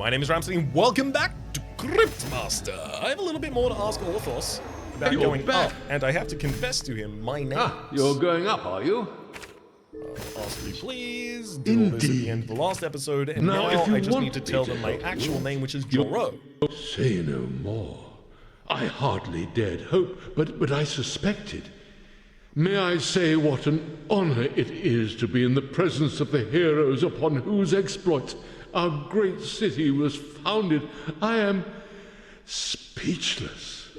My name is Rhapsody, and welcome back to Cryptmaster. I have a little bit more to ask Orthos about going up, and I have to confess to him my name. You're going up, are you? Ask me please. Did all this at the end of the last episode, and now I just need to tell them my actual name, which is Joro. Say no more. I hardly dared hope, but I suspected. May I say what an honor it is to be in the presence of the heroes upon whose exploits our great city was founded. I am speechless.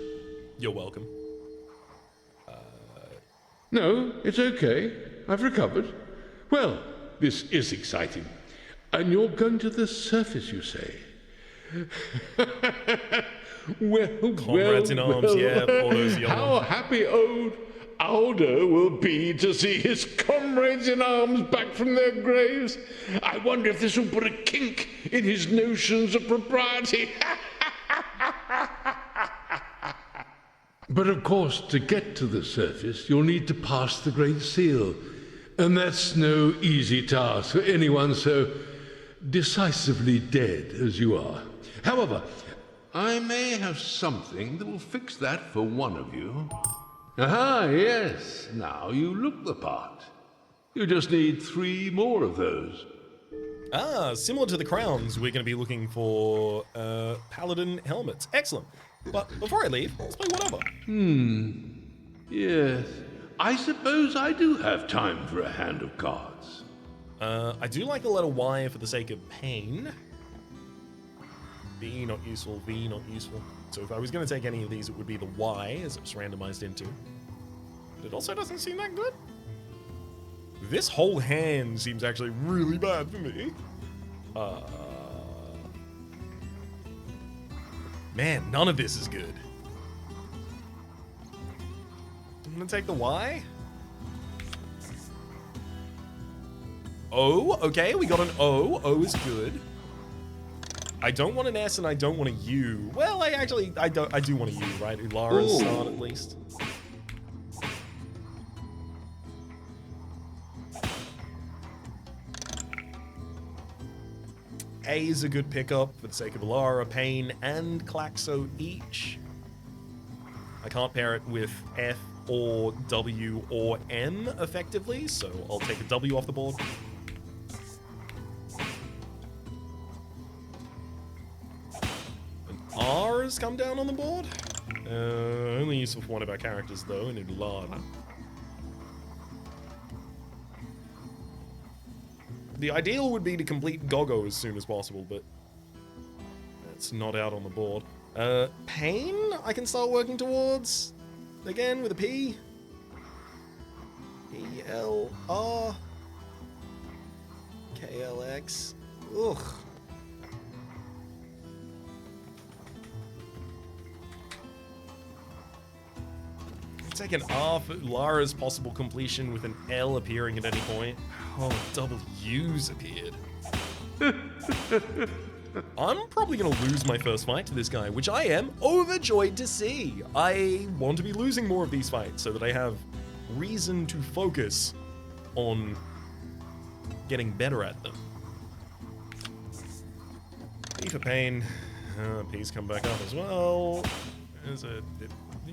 You're welcome. No, it's okay. I've recovered. Well, this is exciting. And you're going to the surface, you say? Comrades in arms, yeah, all those young How happy old Aldo will be to see his comrades in arms back from their graves. I wonder if this will put a kink in his notions of propriety. But of course, to get to the surface, you'll need to pass the Great Seal. And that's no easy task for anyone so decisively dead as you are. However, I may have something that will fix that for one of you. Aha, yes. Now you look the part. You just need 3 more of those. Similar to the crowns, we're going to be looking for paladin helmets. Excellent. But before I leave, let's play whatever. Yes. I suppose I do have time for a hand of cards. I do like the letter Y for the sake of pain. B, not useful. V, not useful. So if I was going to take any of these, it would be the Y, as it's randomized into. But it also doesn't seem that good. This whole hand seems actually really bad for me. Man, none of this is good. I'm gonna take the Y. O, okay, we got an O. O is good. I don't want an S and I don't want a U. Well, I do want a U, right? Ulara's start at least. A is a good pickup for the sake of Ulara, Pain, and Klaxo each. I can't pair it with F or W or M effectively, so I'll take a W off the board. An R has come down on the board. Only useful for one of our characters though, in Ulara. The ideal would be to complete Gogo as soon as possible, but that's not out on the board. Pain, I can start working towards. Again, with a P. E-L-R. K-L-X. Ugh. Take an R for Lara's possible completion with an L appearing at any point. Oh, double U's appeared. I'm probably going to lose my first fight to this guy, which I am overjoyed to see. I want to be losing more of these fights so that I have reason to focus on getting better at them. P for Pain. P's come back up as well. There's a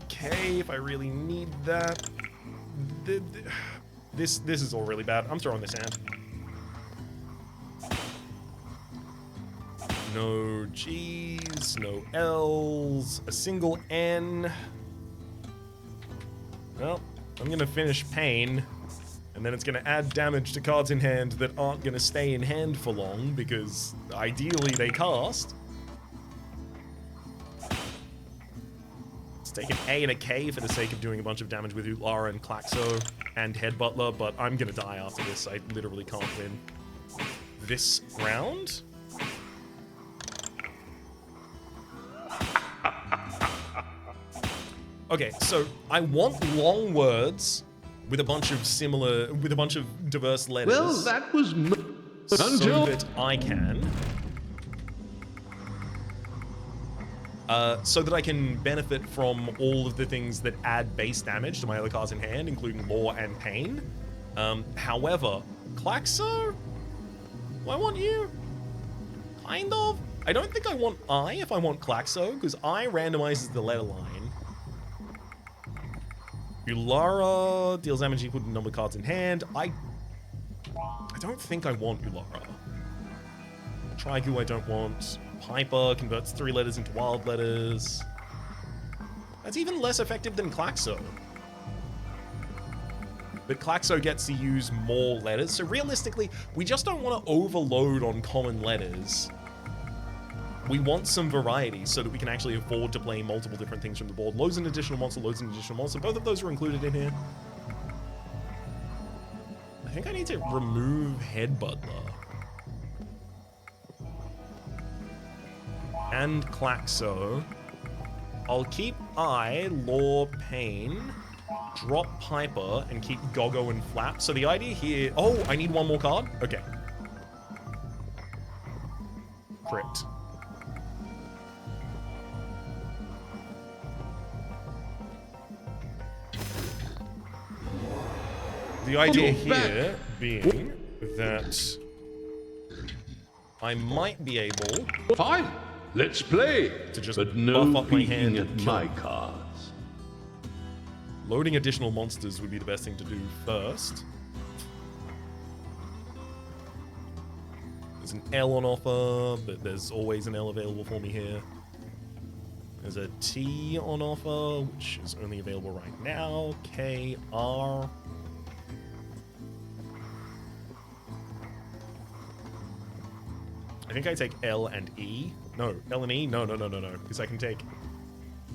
K if I really need that. This is all really bad. I'm throwing this hand. No G's, no L's, a single N. Well, I'm gonna finish Pain, and then it's gonna add damage to cards in hand that aren't gonna stay in hand for long, because ideally they cast. Let's take an A and a K for the sake of doing a bunch of damage with Ulara and Klaxo and Head Butler, but I'm gonna die after this. I literally can't win this round. Okay, so I want long words with a bunch of diverse letters. Well, that was so that I can. So that I can benefit from all of the things that add base damage to my other cards in hand, including Law and Pain. However, Klaxo? Do I want you? Kind of? I don't think I want I if I want Klaxo, because I randomizes the letter line. Ulara deals damage equal to the number of cards in hand. I don't think I want Ulara. Trigu I don't want. Piper converts 3 letters into wild letters. That's even less effective than Klaxo. But Klaxo gets to use more letters, so realistically, we just don't want to overload on common letters. We want some variety so that we can actually afford to play multiple different things from the board. Loads an additional monster, loads an additional monster. Both of those are included in here. I think I need to remove Head Butler. And Klaxo. I'll keep Law, Pain, drop Piper, and keep Gogo and Flap. So the idea here... Oh, I need one more card? Okay. Crypt. The idea here being that I might be able... Fine, let's play. To just but no buff up my hand peeking and at kill my him. cards. Loading additional monsters would be the best thing to do first. There's an L on offer, but there's always an L available for me here. There's a T on offer, which is only available right now. K, R. I think I take L and E. No, L and E? No. Because I can take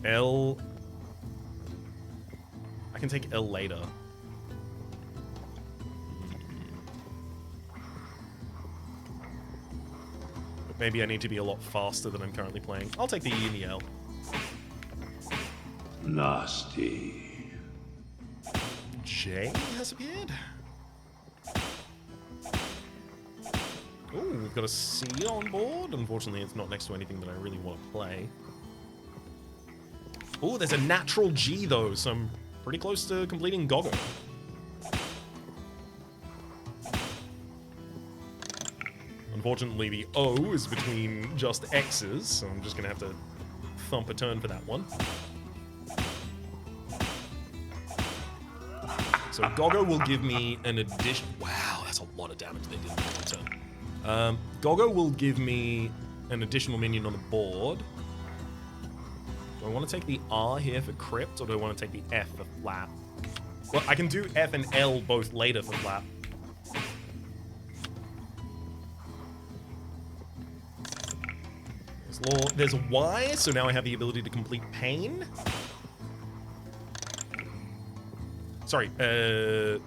L... I can take L later. But maybe I need to be a lot faster than I'm currently playing. I'll take the E and the L. Nasty. J has appeared. Ooh, we've got a C on board. Unfortunately, it's not next to anything that I really want to play. Ooh, there's a natural G, though, so I'm pretty close to completing Gogo. Unfortunately, the O is between just X's, so I'm just going to have to thump a turn for that one. So Gogo will give me an addition... Wow, that's a lot of damage they did in that turn. Gogo will give me an additional minion on the board. Do I want to take the R here for Crypt, or do I want to take the F for Flap? Well, I can do F and L both later for Flap. There's a Y, so now I have the ability to complete Pain. Sorry, I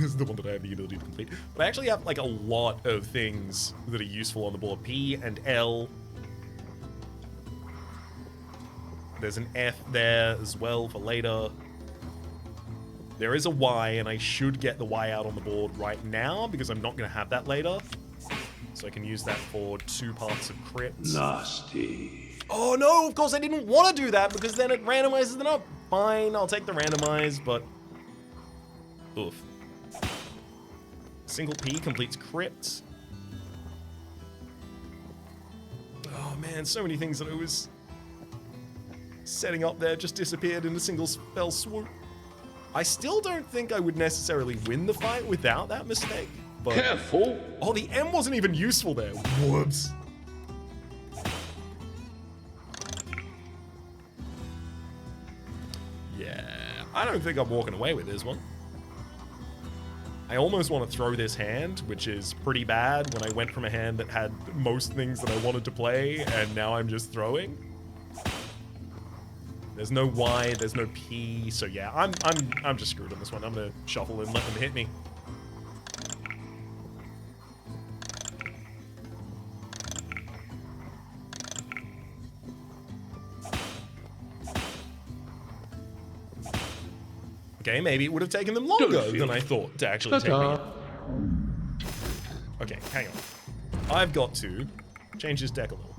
is the one that I have the ability to complete. But I actually have like a lot of things that are useful on the board. P and L. There's an F there as well for later. There is a Y, and I should get the Y out on the board right now because I'm not going to have that later. So I can use that for 2 parts of Crypt. Nasty. Oh no, of course I didn't want to do that because then it randomizes them up. Fine, I'll take the randomize, but... Oof. Single P completes Crypt. Oh man, so many things that I was setting up there just disappeared in a single spell swoop. I still don't think I would necessarily win the fight without that mistake. But... Careful. Oh, the M wasn't even useful there. Whoops. Yeah, I don't think I'm walking away with this one. I almost want to throw this hand, which is pretty bad when I went from a hand that had most things that I wanted to play, and now I'm just throwing. There's no Y, there's no P, so yeah, I'm just screwed on this one. I'm gonna shuffle and let them hit me. Okay, maybe it would have taken them longer than I thought to actually take me out. Okay, hang on. I've got to change this deck a little.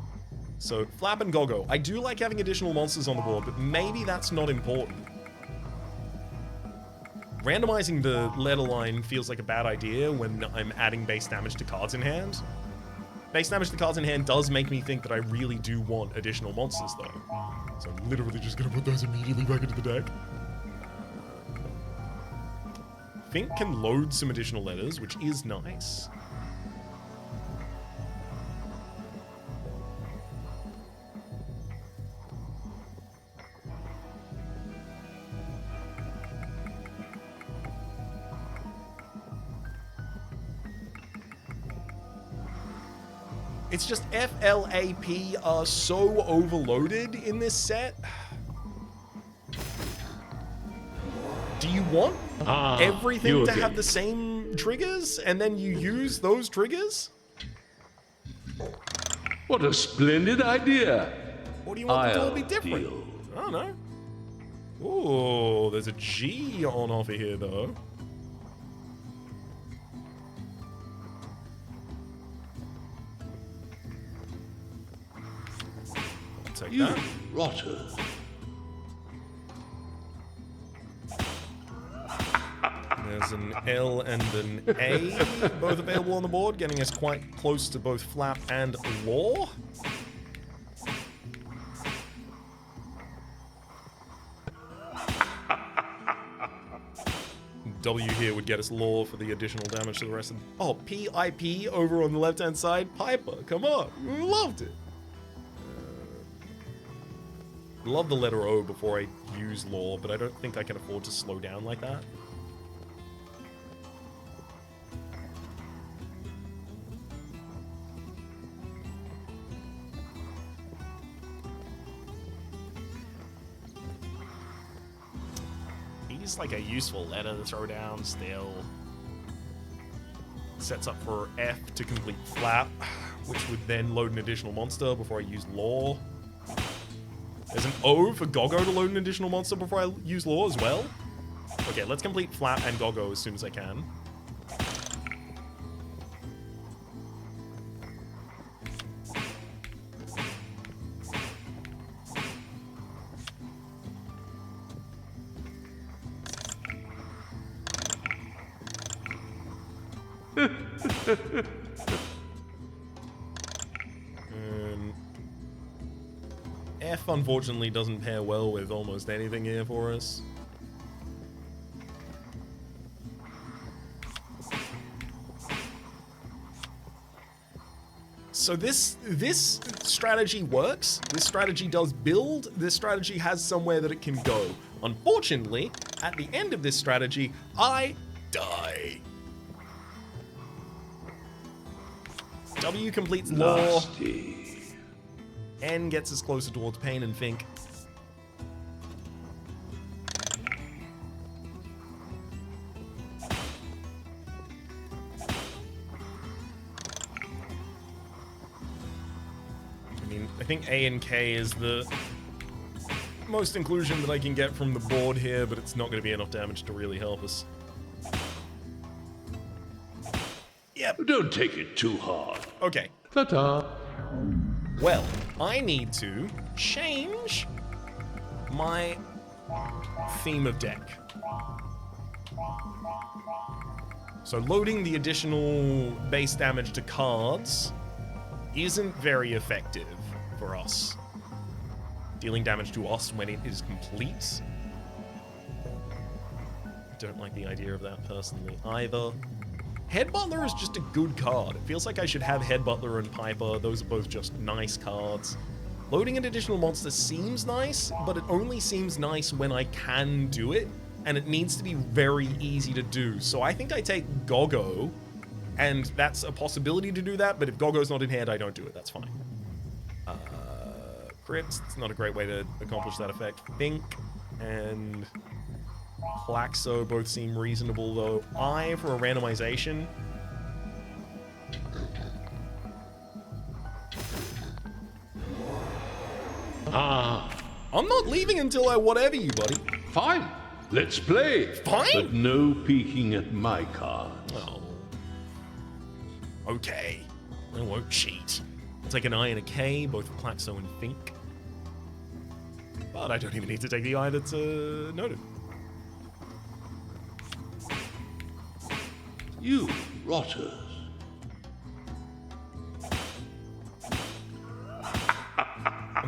So, Flap and Gogo. I do like having additional monsters on the board, but maybe that's not important. Randomizing the letter line feels like a bad idea when I'm adding base damage to cards in hand. Base damage to cards in hand does make me think that I really do want additional monsters, though. So I'm literally just gonna put those immediately back into the deck. Fink can load some additional letters, which is nice. It's just FLAP are so overloaded in this set. Do you want everything to have the same triggers and then you use those triggers? What a splendid idea. Or do you want them to all be different? I don't know. Ooh, there's a G on offer here, though. Take you that. rotter. There's an L and an A, both available on the board, getting us quite close to both Flap and Law. W here would get us Law for the additional damage to the rest of them. Oh, PIP over on the left-hand side. Piper, come on. We loved it. Love the letter O before I use Law, but I don't think I can afford to slow down like that. He's like a useful letter to throw down still. Sets up for F to complete Flap, which would then load an additional monster before I use Law. There's an O for Goggo to load an additional monster before I use Law as well. Okay, let's complete Flap and Goggo as soon as I can. F unfortunately doesn't pair well with almost anything here for us. So this strategy works. This strategy does build. This strategy has somewhere that it can go. Unfortunately, at the end of this strategy, I die. W completes Law. N gets us closer towards Pain and Fink. I mean, I think A and K is the most inclusion that I can get from the board here, but it's not going to be enough damage to really help us. Yep. Don't take it too hard. Okay. Ta-ta. Well, I need to change my theme of deck. So loading the additional base damage to cards isn't very effective for us. Dealing damage to us when it is complete. I don't like the idea of that personally either. Head Butler is just a good card. It feels like I should have Head Butler and Piper. Those are both just nice cards. Loading an additional monster seems nice, but it only seems nice when I can do it, and it needs to be very easy to do. So I think I take Goggo, and that's a possibility to do that, but if Goggo's not in hand, I don't do it. That's fine. Crypt, it's not a great way to accomplish that effect. Fink and Plaxo both seem reasonable, though. I, for a randomization. I'm not leaving until I whatever you, buddy. Fine. Let's play. Fine? But no peeking at my cards. Oh. Okay. I won't cheat. I'll take an I and a K, both Plaxo and Fink. But I don't even need to take the I that's noted. You rotters.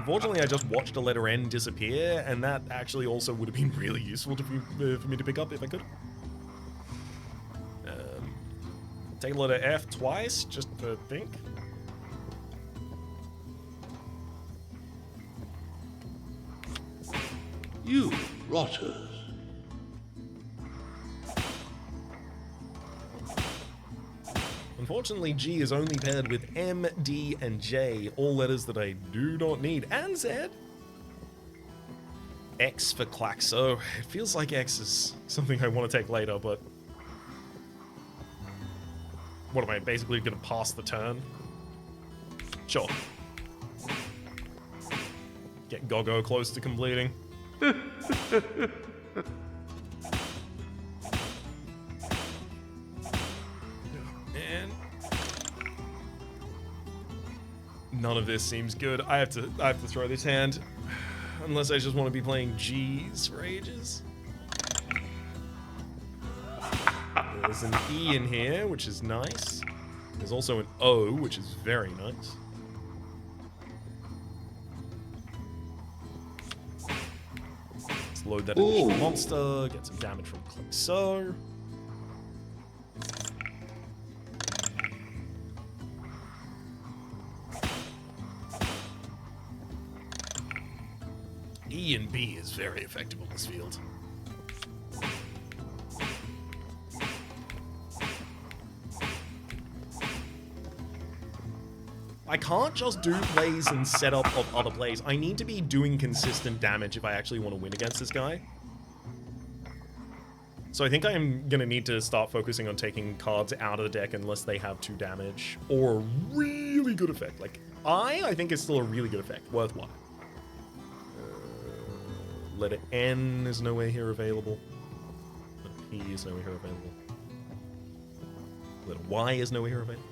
Unfortunately, I just watched a letter N disappear, and that actually also would have been really useful for me to pick up if I could. Take a letter F twice, just to think. You rotters. Unfortunately, G is only paired with M, D, and J, all letters that I do not need, and Z. X for Klaxo. It feels like X is something I want to take later, but... What am I, basically going to pass the turn? Sure. Get Gogo close to completing. And none of this seems good. I have to throw this hand. Unless I just want to be playing G's for ages. There's an E in here, which is nice. There's also an O, which is very nice. Let's load that additional monster, get some damage from Klaxo. E and B is very effective on this field. I can't just do plays and setup of other plays. I need to be doing consistent damage if I actually want to win against this guy. So I think I am going to need to start focusing on taking cards out of the deck unless they have 2 damage or a really good effect. Like, I think is still a really good effect. Worthwhile. Letter N is nowhere here available. Letter P is nowhere here available. Letter Y is nowhere here available.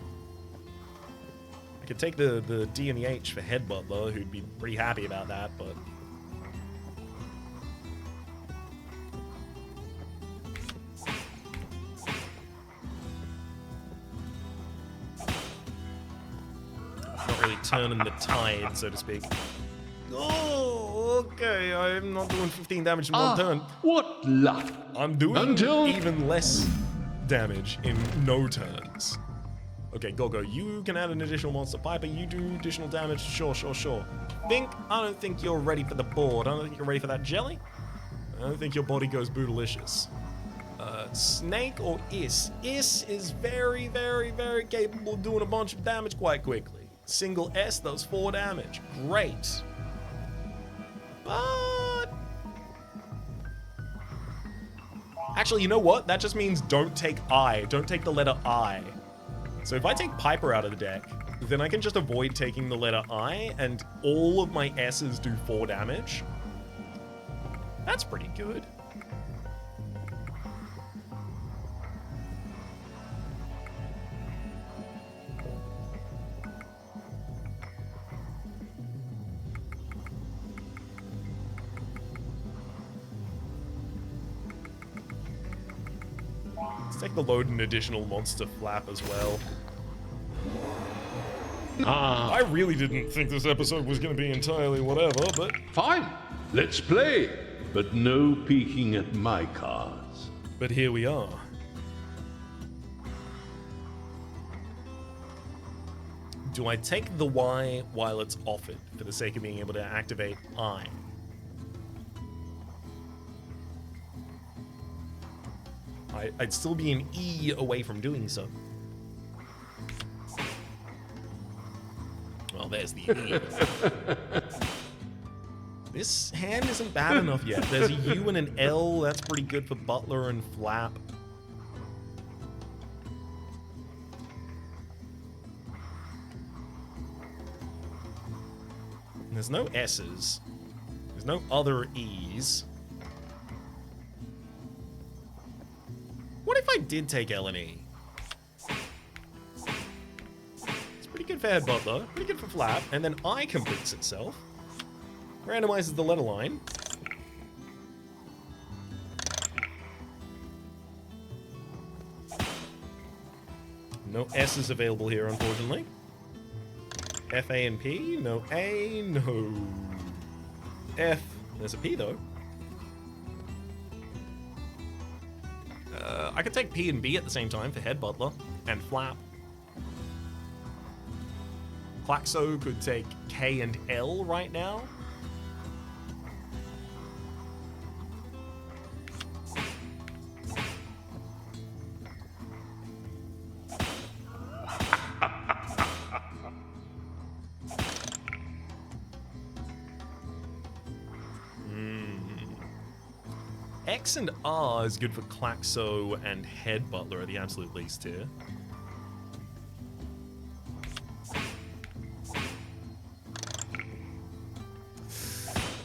I could take the D and the H for Headbutt, though, who'd be pretty happy about that, but... Not really turning the tide, so to speak. Oh, okay, I'm not doing 15 damage in one turn. What luck! I'm doing even less damage in no turns. Okay, Gogo, you can add an additional monster. Piper, you do additional damage. Sure. Bink, I don't think you're ready for the board. I don't think you're ready for that jelly. I don't think your body goes bootylicious. Snake or Is? Is very, very, very capable of doing a bunch of damage quite quickly. Single S does 4 damage. Great. But... Actually, you know what? That just means don't take I. Don't take the letter I. So if I take Piper out of the deck, then I can just avoid taking the letter I, and all of my S's do 4 damage. That's pretty good. Let's take the load an additional monster flap as well. I really didn't think this episode was going to be entirely whatever, but... Fine, let's play. But no peeking at my cards. But here we are. Do I take the Y while it's offered for the sake of being able to activate I? I'd still be an E away from doing so. Well, there's the E. This hand isn't bad enough yet. There's a U and an L. That's pretty good for Butler and Flap. And there's no S's. There's no other E's. What if I did take L and E? It's pretty good for Headbutt, though. Pretty good for Flap. And then I completes itself. Randomizes the letter line. No S is available here, unfortunately. F, A, and P. No A, no F. There's a P, though. I could take P and B at the same time for Head Butler and Flap. Klaxo could take K and L right now. X and R is good for Klaxo and Head Butler at the absolute least here.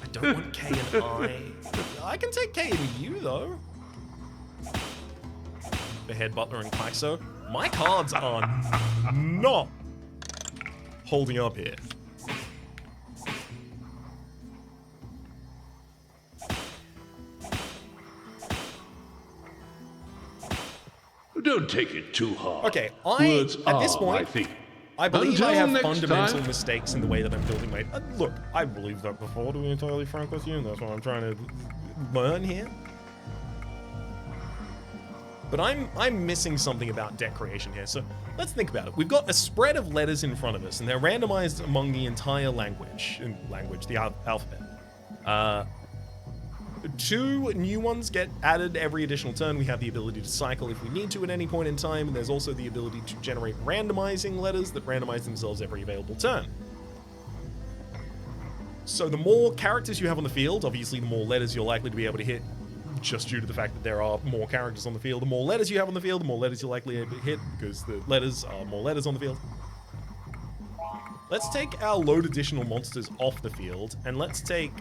I don't want K and I. I can take K and U though. For Head Butler and Klaxo. My cards are not holding up here. Don't take it too hard. Okay, Words at this are, point, I think. I believe Until I have next fundamental time. mistakes in the way that I'm building my... look, I believed that before, to be entirely frank with you, and that's what I'm trying to learn here. But I'm missing something about deck creation here, so let's think about it. We've got a spread of letters in front of us, and they're randomized among the entire the alphabet. 2 new ones get added every additional turn. We have the ability to cycle if we need to at any point in time, and there's also the ability to generate randomizing letters that randomize themselves every available turn. So the more characters you have on the field, obviously the more letters you're likely to be able to hit, just due to the fact that there are more characters on the field. The more letters you have on the field, the more letters you're likely to hit, because the letters are more letters on the field. Let's take our load additional monsters off the field, and let's take,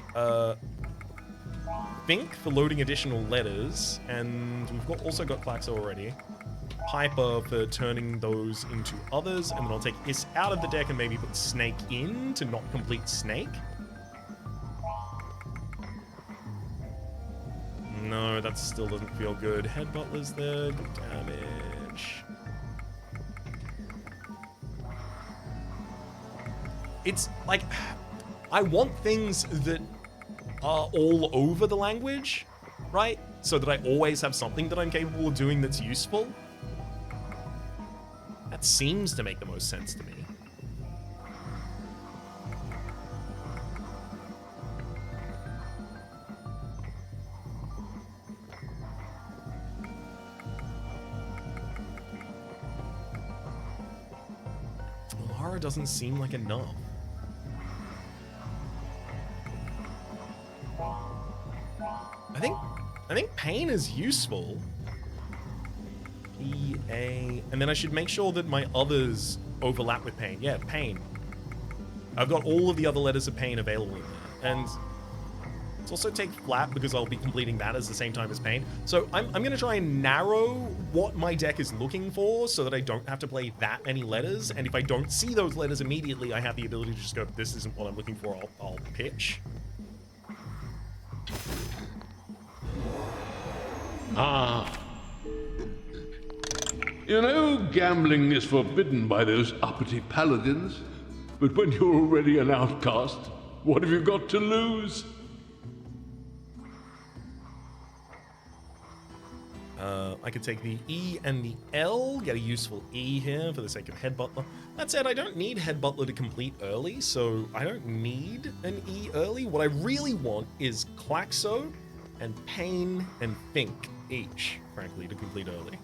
Think for loading additional letters, and we've also got Klaxo already. Piper for turning those into others, and then I'll take Hiss out of the deck and maybe put Snake in to not complete Snake. No, that still doesn't feel good. Head Butler's there, good damage. It's like, I want things that are all over the language, right? So that I always have something that I'm capable of doing that's useful. That seems to make the most sense to me. Lara doesn't seem like enough. I think Pain is useful. P-A... And then I should make sure that my others overlap with Pain. Yeah, Pain. I've got all of the other letters of Pain available in there. And let's also take Flap, because I'll be completing that at the same time as Pain. So I'm going to try and narrow what my deck is looking for so that I don't have to play that many letters. And if I don't see those letters immediately, I have the ability to just go, this isn't what I'm looking for, I'll pitch. Ah. You know, gambling is forbidden by those uppity paladins. But when you're already an outcast, what have you got to lose? I could take the E and the L, get a useful E here for the sake of Head Butler. That said, I don't need Head Butler to complete early, so I don't need an E early. What I really want is Klaxo and Pain and Think each, frankly, to complete early.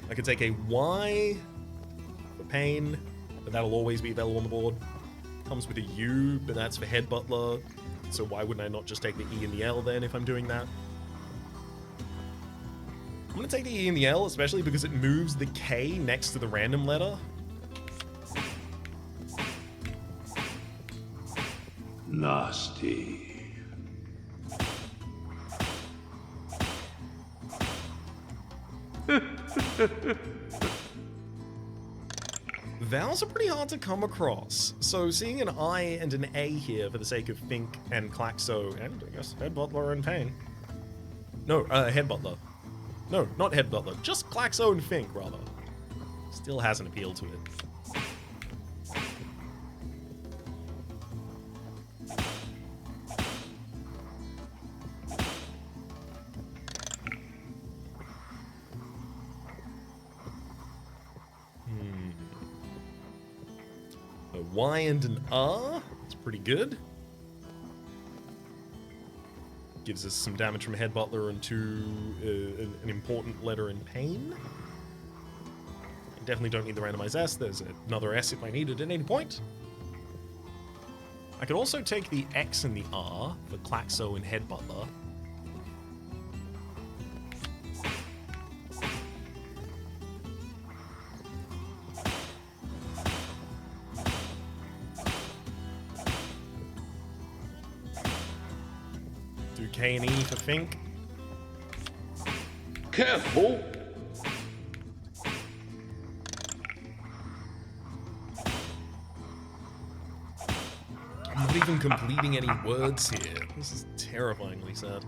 I could take a Y for Pain, but that'll always be available on the board. Comes with a U, but that's for Head Butler. So why wouldn't I not just take the E and the L then if I'm doing that? I'm going to take the E and the L, especially because it moves the K next to the random letter. Nasty. Vowels are pretty hard to come across, so seeing an I and an A here for the sake of Think and Klaxo, and I guess Head Butler and Pain. No, Head Butler. No, not Head Butler, just Klaxo and Think, rather. Still has an appeal to it. Y and an R. It's pretty good. Gives us some damage from Head Butler and an important letter in Pain. I definitely don't need the randomized S. There's another S if I need it at any point. I could also take the X and the R for Klaxo and Head Butler. Do K and E for Fink. Careful! I'm not even completing any words here. This is terrifyingly sad.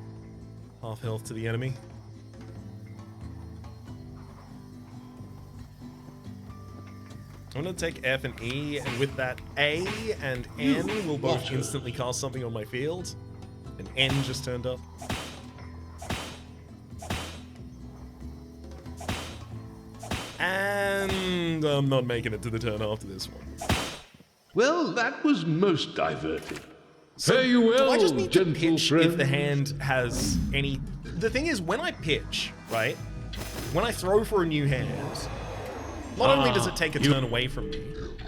Half health to the enemy. I'm going to take F and E, and with that, A and N will both instantly cast something on my field. And N just turned up. And I'm not making it to the turn after this one. Well, that was most diverting. So Fare you well, do I just need to gentle pitch friend. if the hand has any... The thing is, when I pitch, right? When I throw for a new hand, not only does it take a turn away from me,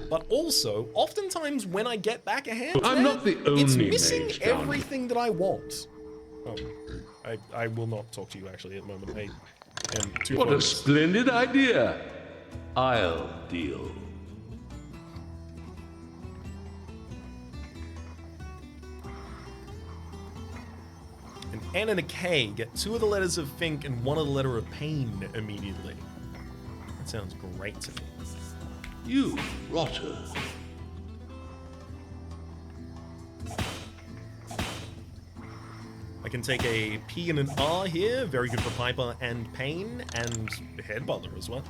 but also, oftentimes when I get back a hand, I'm not the only it's missing mage down everything that I want. Oh, I will not talk to you actually at the moment. I am too What a focused. splendid idea. I'll deal. An N and a K get 2 of the letters of Fink and 1 of the letter of Pain immediately. That sounds great to me. You rotter. I can take a P and an R here, very good for Piper and Pain, and Head Butler as well.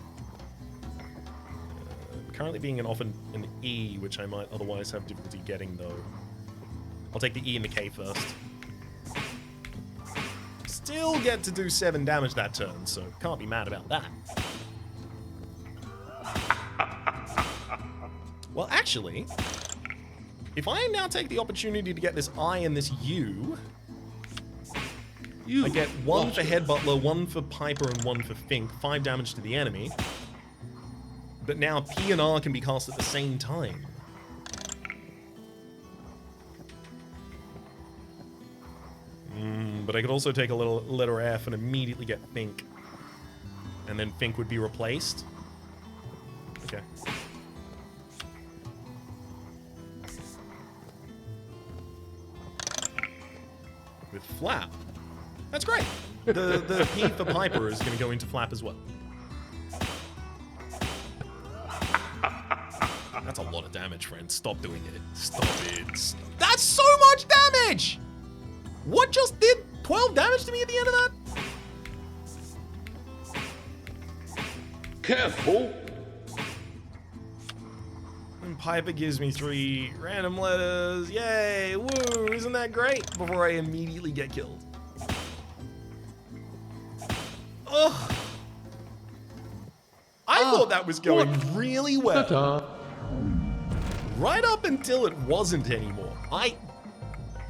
Currently being off an E, which I might otherwise have difficulty getting though. I'll take the E and the K first. Still get to do 7 damage that turn, so can't be mad about that. Well, actually, if I now take the opportunity to get this I and this U, I get 1 for Head Butler, 1 for Piper, and 1 for Fink, 5 damage to the enemy. But now P and R can be cast at the same time. But I could also take a little letter F and immediately get Fink. And then Fink would be replaced. Okay. With Flap. That's great. The P for Piper is going to go into Flap as well. That's a lot of damage, friend. Stop doing it. Stop it. That's so much damage! What just did 12 damage to me at the end of that? Careful! And Piper gives me 3 random letters. Yay! Woo! Isn't that great? Before I immediately get killed. Ugh! I thought that was going really well. Ta-ta. Right up until it wasn't anymore.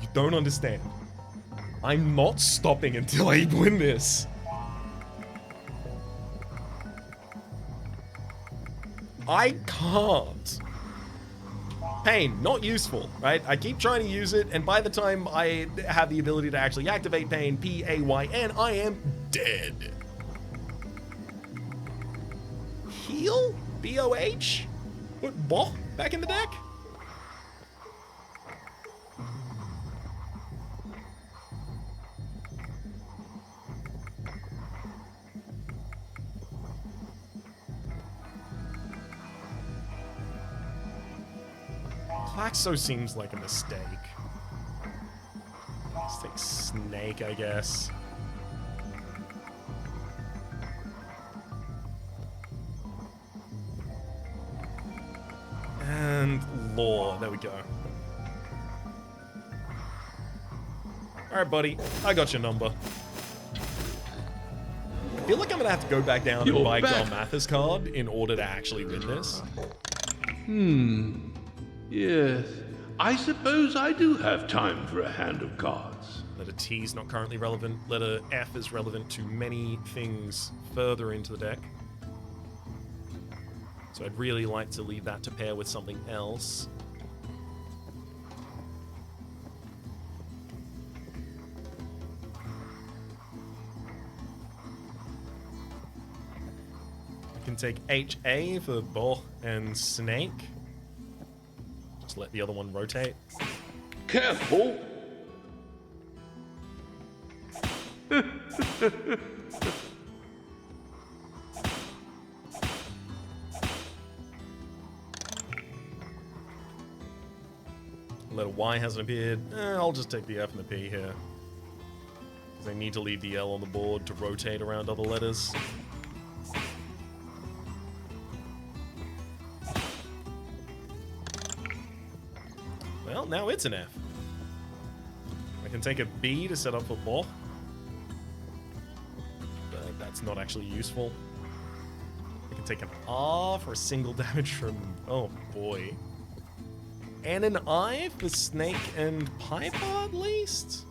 You don't understand. I'm not stopping until I win this. I can't. Pain, not useful, right? I keep trying to use it, and by the time I have the ability to actually activate Pain, P-A-Y-N, I am dead. Heal? B-O-H? Put Bo back in the deck? Klaxo seems like a mistake. Let's take Snake, I guess. And Law, there we go. Alright, buddy, I got your number. I feel like I'm gonna have to go back down and buy Galmathis card in order to actually win this. Yes, I suppose I do have time for a hand of cards. Letter T is not currently relevant. Letter F is relevant to many things further into the deck. So I'd really like to leave that to pair with something else. I can take HA for Boh and Snake. Just let the other one rotate. Careful! Letter Y hasn't appeared. I'll just take the F and the P here. Because I need to leave the L on the board to rotate around other letters. Well, now it's an F. I can take a B to set up for Boh. But that's not actually useful. I can take an R for a single damage from... Oh, boy. And an I for Snake and Piper, at least?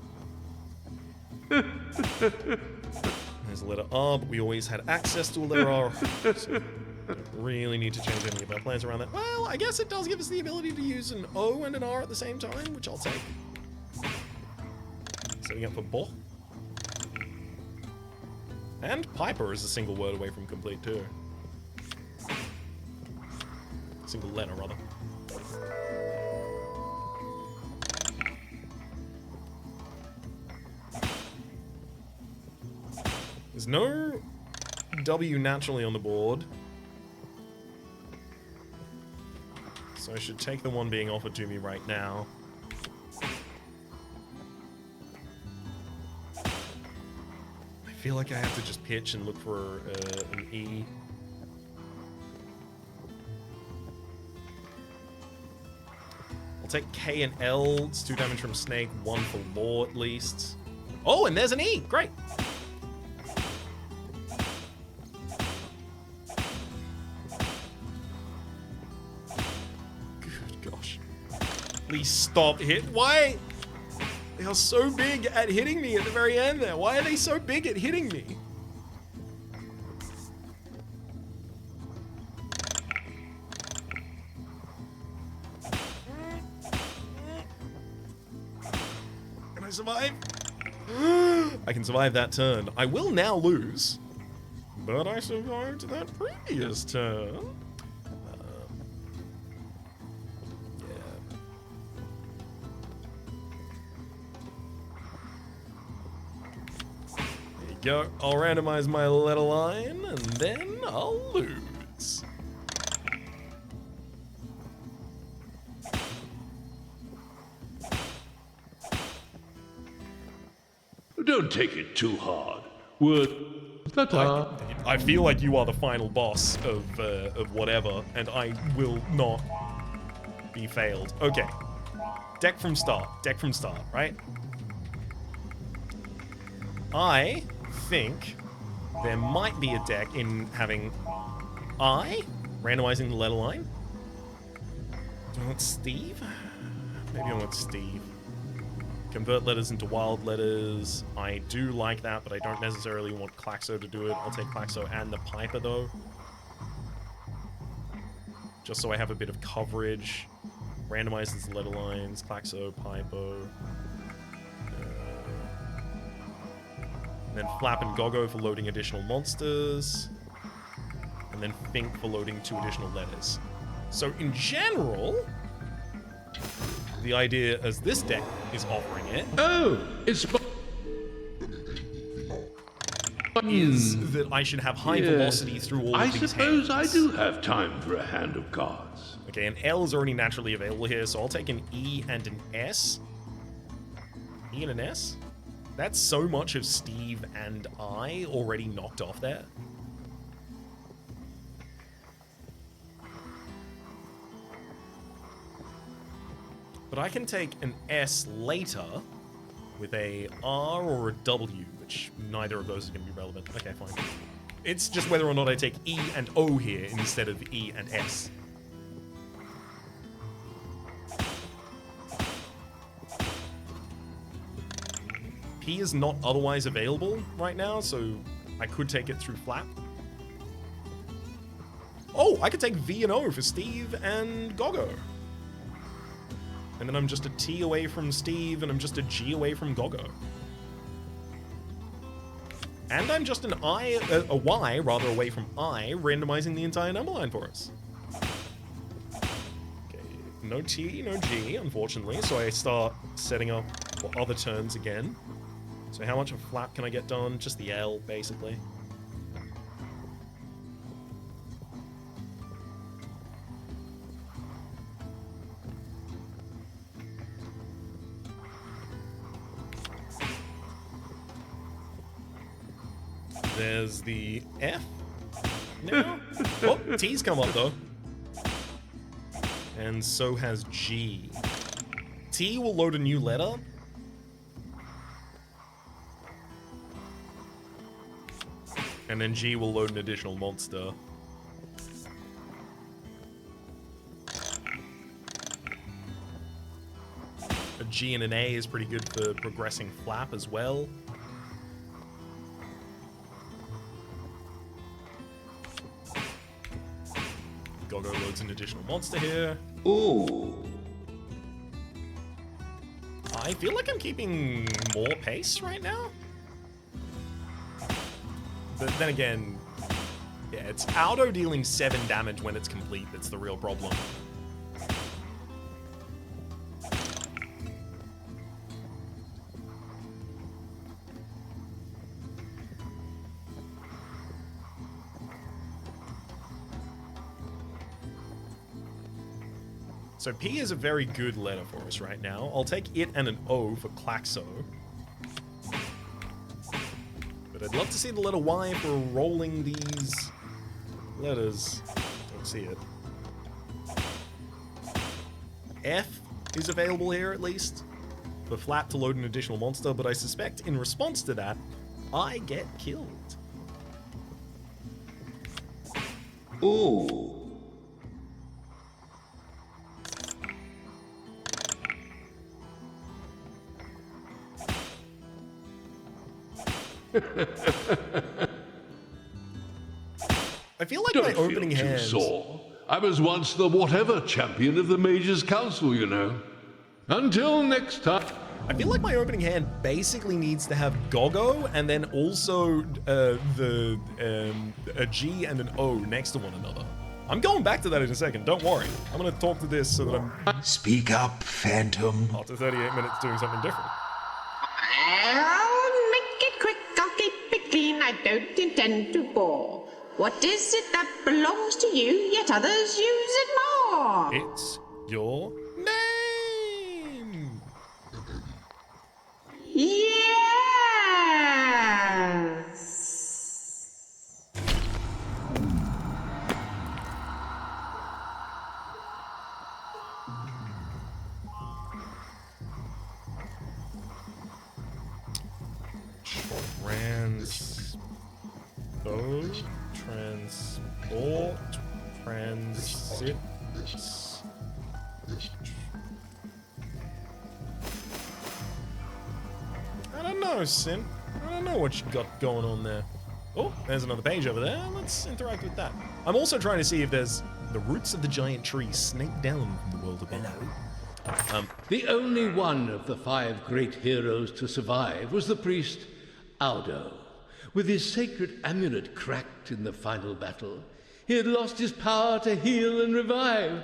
There's a letter R, but we always had access to a letter R. So don't really need to change any of our plans around that. Well, I guess it does give us the ability to use an O and an R at the same time, which I'll take. Setting up for Boh. And Piper is a single word away from complete, too. Single letter, rather. There's no W naturally on the board. So I should take the one being offered to me right now. I feel like I have to just pitch and look for an E. I'll take K and L. It's 2 damage from Snake, 1 for Law at least. Oh, and there's an E! Great! Please stop hit. Why? They are so big at hitting me at the very end there. Why are they so big at hitting me? Can I survive? I can survive that turn. I will now lose, but I survived that previous turn. Go. I'll randomize my letter line, and then I'll lose. Don't take it too hard. I feel like you are the final boss of whatever, and I will not be failed. Okay. Deck from start. Deck from start, right? I think there might be a deck in having I randomizing the letter line. Do I want Steve? Maybe I want Steve. Convert letters into wild letters. I do like that, but I don't necessarily want Klaxo to do it. I'll take Klaxo and the Piper, though. Just so I have a bit of coverage. Randomizes the letter lines. Klaxo, Piper. And then Flap and Gogo for loading additional monsters. And then Fink for loading 2 additional letters. So in general, the idea as this deck is offering it... Oh, it's... is that I should have high velocity through all of these hands. I suppose I do have time for a hand of cards. Okay, an L is already naturally available here, so I'll take an E and an S. E and an S? That's so much of Steve and I already knocked off there. But I can take an S later with a R or a W, which neither of those is going to be relevant. Okay, fine. It's just whether or not I take E and O here instead of E and S. P is not otherwise available right now, so I could take it through Flap. Oh, I could take V and O for Steve and Goggo. And then I'm just a T away from Steve, and I'm just a G away from Goggo. And I'm just a Y rather away from I, randomizing the entire number line for us. Okay, no T, no G, unfortunately, so I start setting up for other turns again. So how much of Flap can I get done? Just the L, basically. There's the F now. Oh, T's come up though. And so has G. T will load a new letter. And then G will load an additional monster. A G and an A is pretty good for progressing Flap as well. Goggo loads an additional monster here. Ooh. I feel like I'm keeping more pace right now. But then again, yeah, it's auto dealing 7 damage when it's complete that's the real problem. So P is a very good letter for us right now. I'll take it and an O for Klaxo. But I'd love to see the letter Y for rolling these letters. Don't see it. F is available here at least for Flap to load an additional monster, but I suspect in response to that, I get killed. Ooh. I feel like Don't my feel opening too hand. sore. I was once the whatever champion of the Mages Council, you know. Until next time. I feel like my opening hand basically needs to have Goggo and then also a G and an O next to one another. I'm going back to that in a second, don't worry. I'm gonna talk to this so that I'm, Speak up, Phantom. after 38 minutes, doing something different. I'll make it quick, I'll keep it clean, I don't intend to bore. What is it that belongs to you, yet others use it more? It's your name! Yes! Transport, transit. I don't know, Sin. I don't know what you got going on there. Oh, there's another page over there. Let's interact with that. I'm also trying to see if there's the roots of the giant tree snake down from the world above. The only one of the 5 great heroes to survive was the priest Aldo. With his sacred amulet cracked in the final battle, he had lost his power to heal and revive.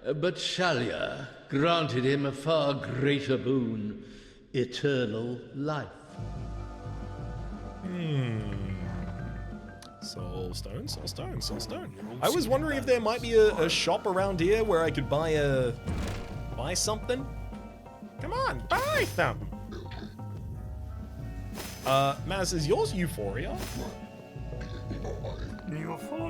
But Shalia granted him a far greater boon, eternal life. Soul stone, soul stone, soul stone. I was wondering if there might be a shop around here where I could buy something. Come on, buy something. Maz, is yours Euphoria?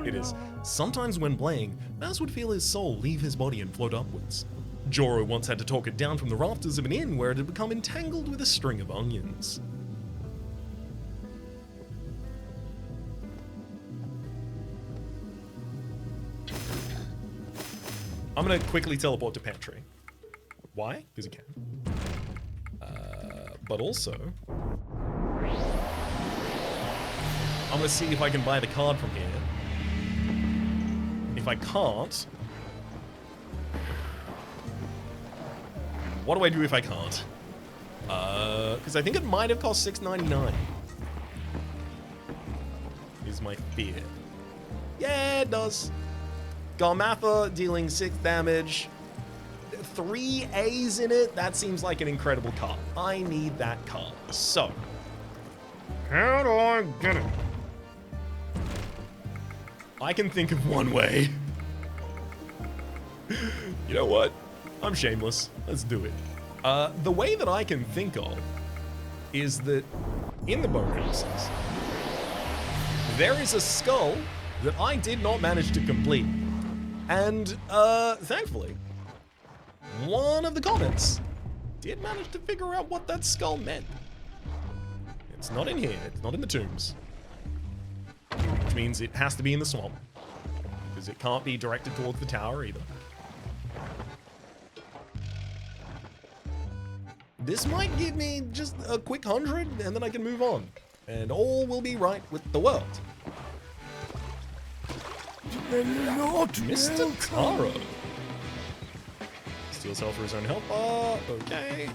It is. Sometimes when playing, Maz would feel his soul leave his body and float upwards. Joro once had to talk it down from the rafters of an inn where it had become entangled with a string of onions. I'm gonna quickly teleport to Pantry. Why? Because he can. But also, I'm gonna see if I can buy the card from here. If I can't... What do I do if I can't? Because I think it might have cost $6.99. Is my fear. Yeah, it does. Garmatha dealing 6 damage. 3 A's in it. That seems like an incredible card. I need that card. So, how do I get it? I can think of one way. You know what? I'm shameless. Let's do it. The way that I can think of is that in the bone houses, there is a skull that I did not manage to complete. And, thankfully, one of the comments did manage to figure out what that skull meant. It's not in here. It's not in the tombs. Which means it has to be in the swamp. Because it can't be directed towards the tower either. This might give me just a quick 100, and then I can move on. And all will be right with the world. Mr. Taro. Steals health for his own health bar. Okay.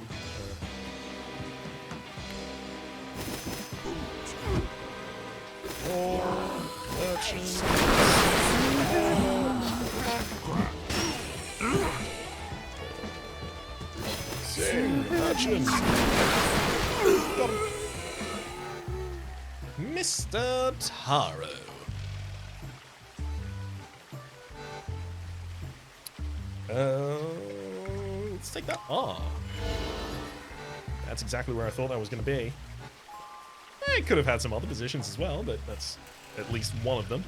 Sing, urchin. Got him. Mr. Taro. Let's take that. Ah. That's exactly where I thought that was going to be. I could have had some other positions as well, but that's at least one of them.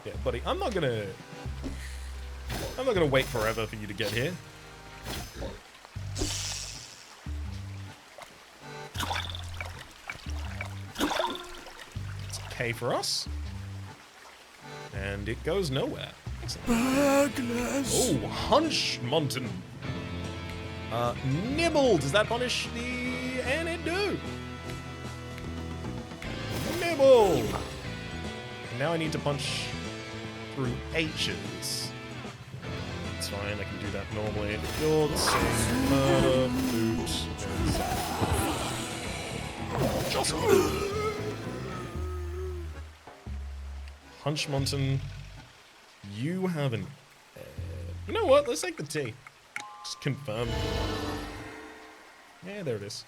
Yeah, buddy, I'm not gonna wait forever for you to get here. It's okay for us. And it goes nowhere. Oh, Hunch Mountain. Nibble. Does that punish the... And it do. Nibble. And now I need to punch through H's. It's fine, I can do that normally. You're the same. Murder, loot, and... Just... Hunch Mountain. You haven't. You know what? Let's take the T. Just confirm. Yeah, there it is.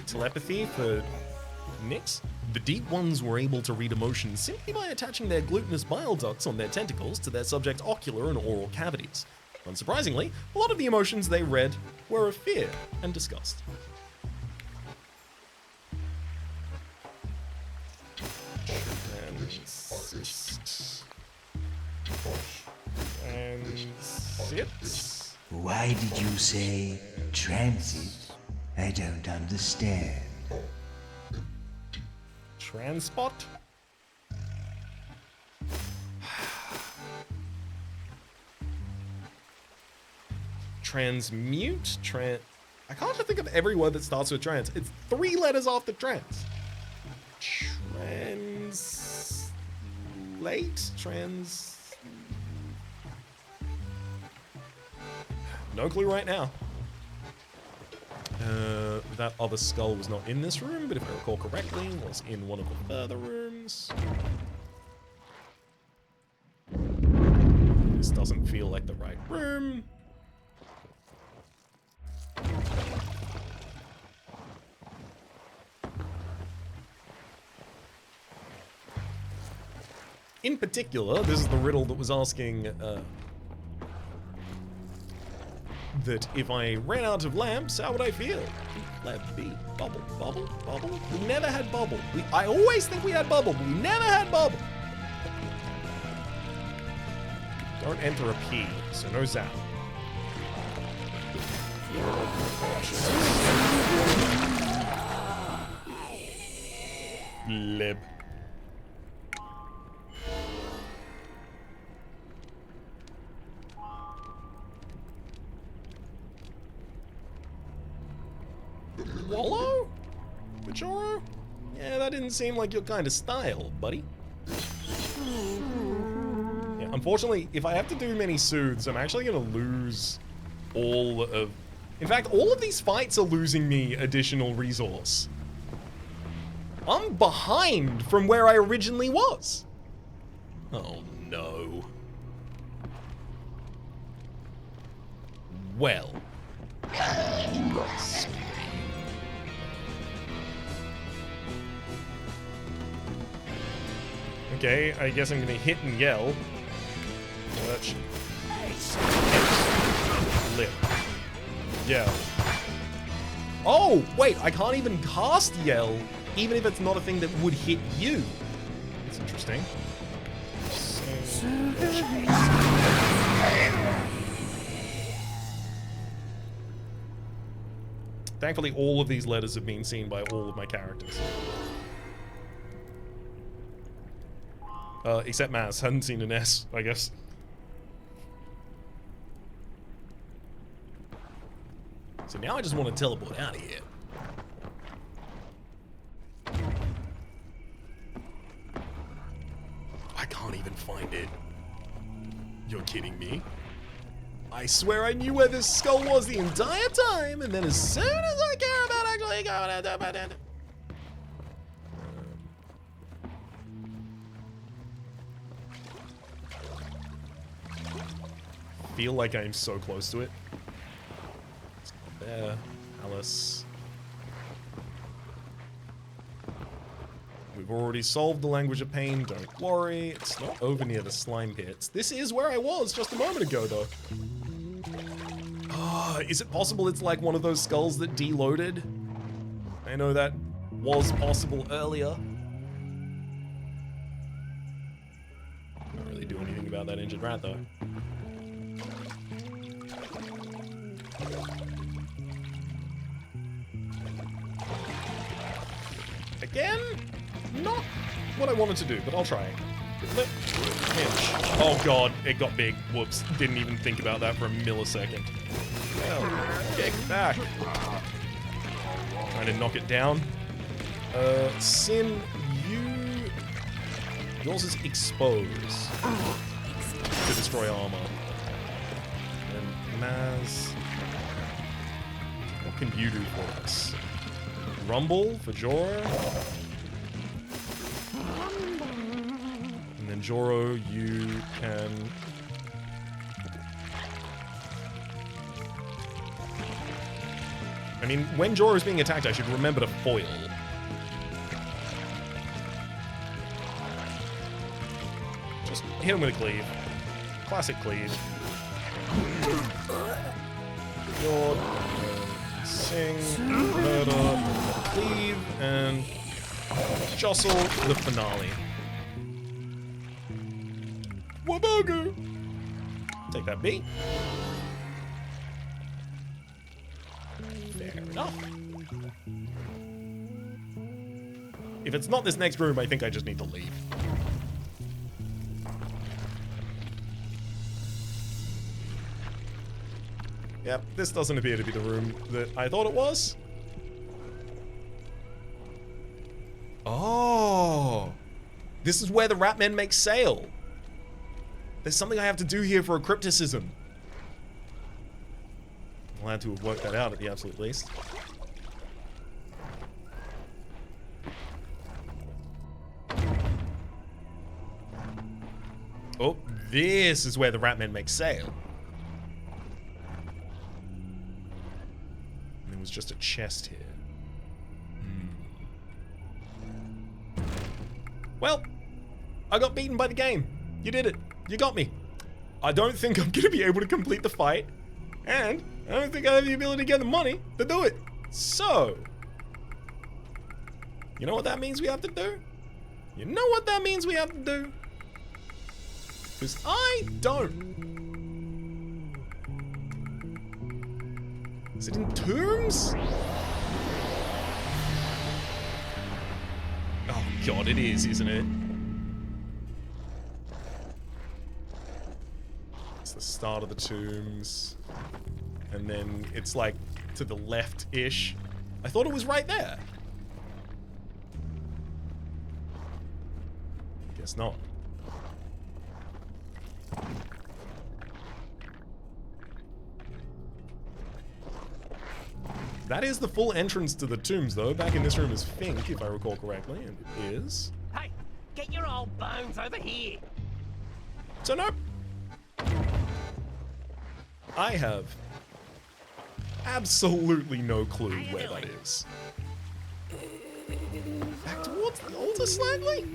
Telepathy for Nyx. The deep ones were able to read emotions simply by attaching their glutinous bile ducts on their tentacles to their subject's ocular and oral cavities. Unsurprisingly, a lot of the emotions they read were of fear and disgust. And sit. Why did you say transit? I don't understand. Transport? Transmute? I can't think of every word that starts with trans. It's 3 letters after trans. No clue right now. That other skull was not in this room, but if I recall correctly, it was in one of the further rooms. This doesn't feel like the right room. In particular, this is the riddle that was asking that if I ran out of lamps, how would I feel? Let be. Bubble, bubble, bubble. We never had bubble. I always think we had bubble, but we never had bubble. Don't enter a P, so no zap. Flip. Wallow? Majoro? Yeah, that didn't seem like your kind of style, buddy. Yeah, unfortunately, if I have to do many soothes, I'm actually gonna lose all of... In fact, all of these fights are losing me additional resource. I'm behind from where I originally was. Oh no. Well. Okay, I guess I'm gonna hit and yell. Let's lip. Yell. Oh, wait, I can't even cast yell, even if it's not a thing that would hit you. That's interesting. Thankfully, all of these letters have been seen by all of my characters. Except Maz, hadn't seen an S, I guess. So now I just want to teleport out of here. I can't even find it. You're kidding me? I swear I knew where this skull was the entire time, and then as soon as I care about actually going about it. Feel like I'm so close to it. It's not there. Alice. We've already solved the language of pain, don't worry. It's not over near the slime pits. This is where I was just a moment ago, though. Is it possible it's like one of those skulls that deloaded? I know that was possible earlier. Can't really do anything about that injured rat, though. Again? Not what I wanted to do, but I'll try. Flip, pinch. Oh god, it got big. Whoops. Didn't even think about that for a millisecond. Well, kick back. Trying to knock it down. Sin, yours is expose to destroy armor. And Maz, what can you do for us? Rumble for Joro. And then Joro, you can... I mean, when Joro is being attacked, I should remember to foil. Just hit him with a cleave. Classic cleave. Fjord, sing, murder, cleave, and jostle the finale. Wabogu! Take that B. Fair enough. If it's not this next room, I think I just need to leave. Yep, this doesn't appear to be the room that I thought it was. Oh! This is where the rat men make sail. There's something I have to do here for a crypticism. I'm glad to have worked that out at the absolute least. Oh, this is where the rat men make sail. And there was just a chest here. Well, I got beaten by the game. You did it. You got me. I don't think I'm gonna be able to complete the fight, and I don't think I have the ability to get the money to do it. So, you know what that means we have to do? You know what that means we have to do? Because I don't. Is it in Tombs? Oh God, it is, isn't it? It's the start of the tombs. And then it's like to the left-ish. I thought it was right there. Guess not. That is the full entrance to the tombs, though. Back in this room is Fink, if I recall correctly, and it is. Hey, get your old bones over here. So nope. I have absolutely no clue where that is. Back towards the altar slightly?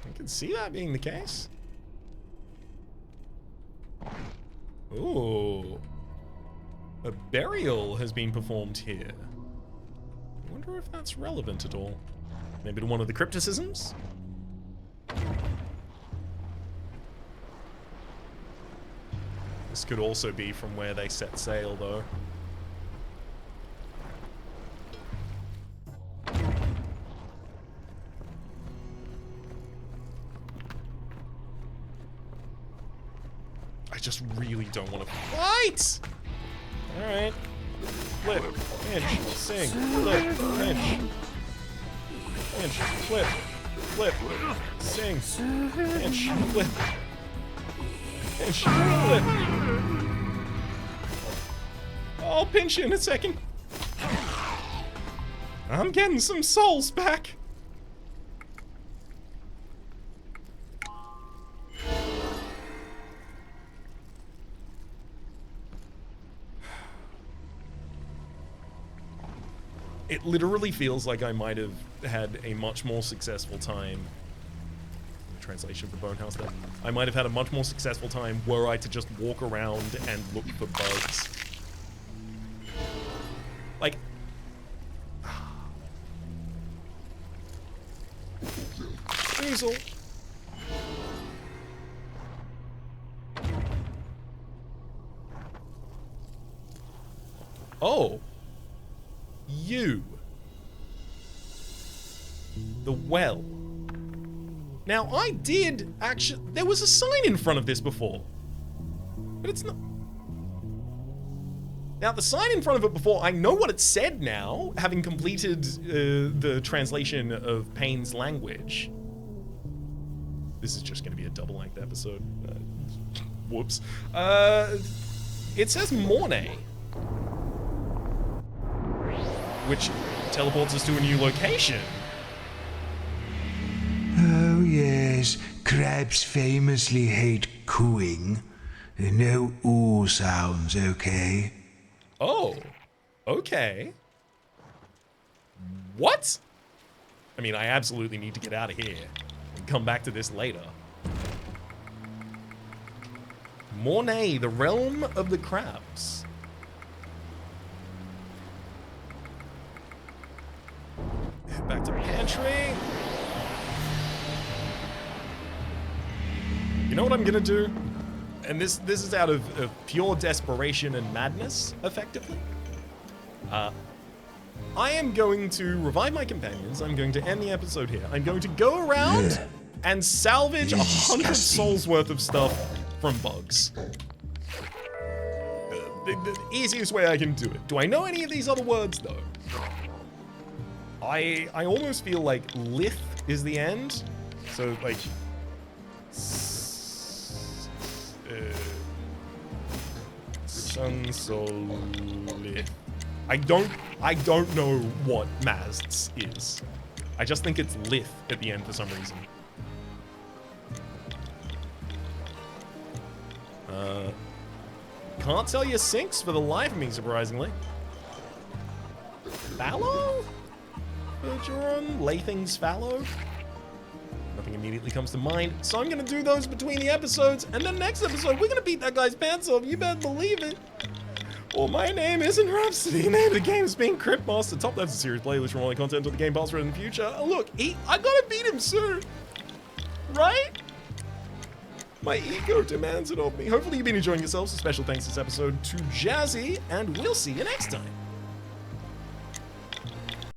I can see that being the case. Ooh. A burial has been performed here. I wonder if that's relevant at all. Maybe to one of the crypticisms? This could also be from where they set sail, though. I just really don't want to fight! Alright. Flip, pinch, sing, flip, pinch. Pinch, flip, flip, sing, pinch, flip. Pinch, flip. I'll pinch you in a second. I'm getting some souls back. It literally feels like I might have had a much more successful time. Translation for Bonehouse there. I might have had a much more successful time were I to just walk around and look for bugs. Like... Weasel. Oh. You. The well. Now, I did actually... There was a sign in front of this before. But it's not... Now, the sign in front of it before, I know what it said now, having completed the translation of Payne's language. This is just going to be a double-length episode. Whoops. It says Mornay. Which teleports us to a new location. Oh, yes. Crabs famously hate cooing. No ooh sounds, okay? Oh. Okay. What? I mean, I absolutely need to get out of here and come back to this later. Mornay, the realm of the crabs. Back to pantry. You know what I'm gonna do? And this is out of pure desperation and madness, effectively. I am going to revive my companions. I'm going to end the episode here. I'm going to go around and salvage 100 souls worth of stuff from bugs. The easiest way I can do it. Do I know any of these other words, though? I almost feel like lith is the end. So, like... Sun, Sol, Lith. I don't know what Mazds is. I just think it's lith at the end for some reason. Can't tell you sinks for the life of me, surprisingly. Fallow? Bergeron? Lathing's fallow? Nothing immediately comes to mind, so I'm gonna do those between the episodes, and then next episode, we're gonna beat that guy's pants off, you better believe it. Well, my name isn't Rhapsody, the name of the game is being Cryptmaster. Top Left's a series playlist from all the content of the game past, present, and future. Look, I gotta beat him soon. Right? My ego demands it of me. Hopefully you've been enjoying yourselves. A special thanks this episode to Jazzy, and we'll see you next time.